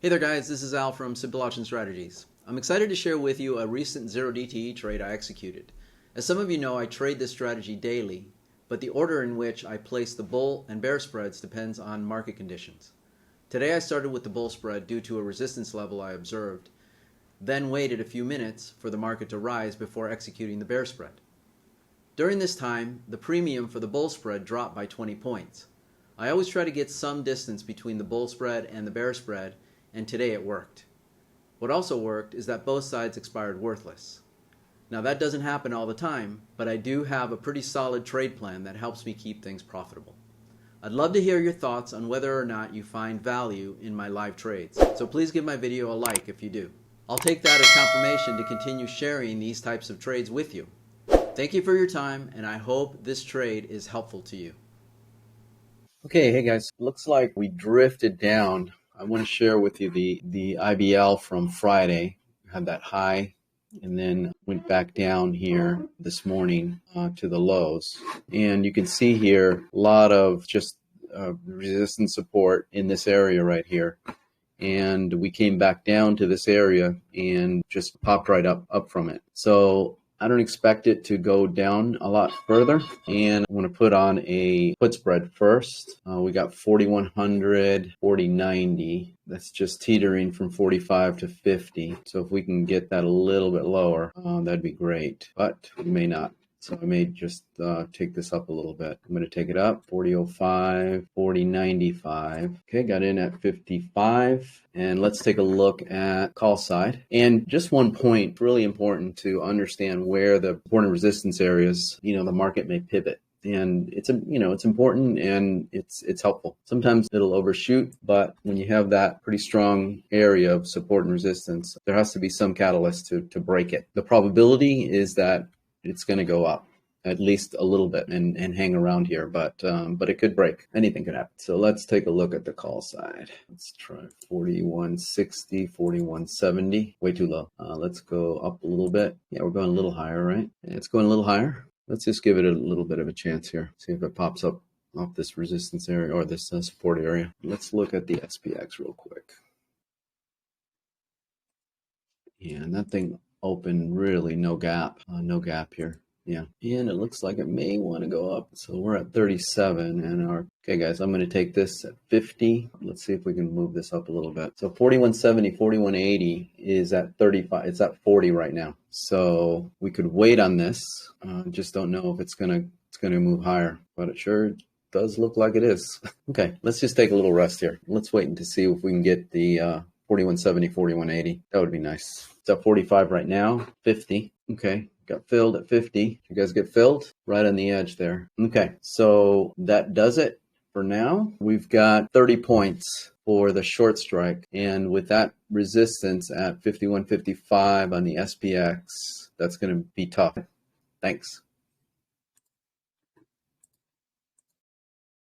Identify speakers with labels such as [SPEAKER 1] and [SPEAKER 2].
[SPEAKER 1] Hey there guys, this is Al from Simple Option Strategies. I'm excited to share with you a recent 0 DTE trade I executed. As some of you know, I trade this strategy daily, but the order in which I place the bull and bear spreads depends on market conditions. Today I started with the bull spread due to a resistance level I observed, then waited a few minutes for the market to rise before executing the bear spread. During this time, the premium for the bull spread dropped by 20 points. I always try to get some distance between the bull spread and the bear spread, and today it worked. What also worked is that both sides expired worthless. Now that doesn't happen all the time, but I do have a pretty solid trade plan that helps me keep things profitable. I'd love to hear your thoughts on whether or not you find value in my live trades, so please give my video a like if you do. I'll take that as confirmation to continue sharing these types of trades with you. Thank you for your time, and I hope this trade is helpful to you.
[SPEAKER 2] Okay, hey guys, looks like we drifted down. I want to share with you the IBL from Friday. We had that high and then went back down here this morning to the lows. And you can see here a lot of just resistance support in this area right here. And we came back down to this area and just popped right up from it. So I don't expect it to go down a lot further, and I want to put on a put spread first. We got 4100, 4090. That's just teetering from 45 to 50. So if we can get that a little bit lower, that'd be great, but we may not. So I may just take this up a little bit. I'm going to take it up, 4005, 4095. Okay, got in at 55. And let's take a look at call side. And just one point, really important to understand where the support and resistance areas, the market may pivot. And it's important and it's helpful. Sometimes it'll overshoot, but when you have that pretty strong area of support and resistance, there has to be some catalyst to break it. The probability is that it's going to go up at least a little bit and hang around here, but it could break. Anything could happen. So let's take a look at the call side. Let's try 4160, 4170. Way too low. Let's go up a little bit. Yeah, we're going a little higher, right? It's going a little higher. Let's just give it a little bit of a chance here. See if it pops up off this resistance area or this support area. Let's look at the SPX real quick. Yeah, and that thing opened really no gap here. Yeah, and it looks like it may want to go up. So we're at 37 and okay guys, I'm going to take this at 50. Let's see if we can move this up a little bit. So 4170, 4180 is at 35. It's at 40 right now. So we could wait on this. Just don't know if it's going to move higher, but it sure does look like it is. Okay, let's just take a little rest here. Let's wait and to see if we can get the 4170, 4180. That would be nice. It's at 45 right now, 50. Okay, got filled at 50. You guys get filled? Right on the edge there. Okay, so that does it for now. We've got 30 points for the short strike. And with that resistance at 51.55 on the SPX, that's going to be tough. Thanks.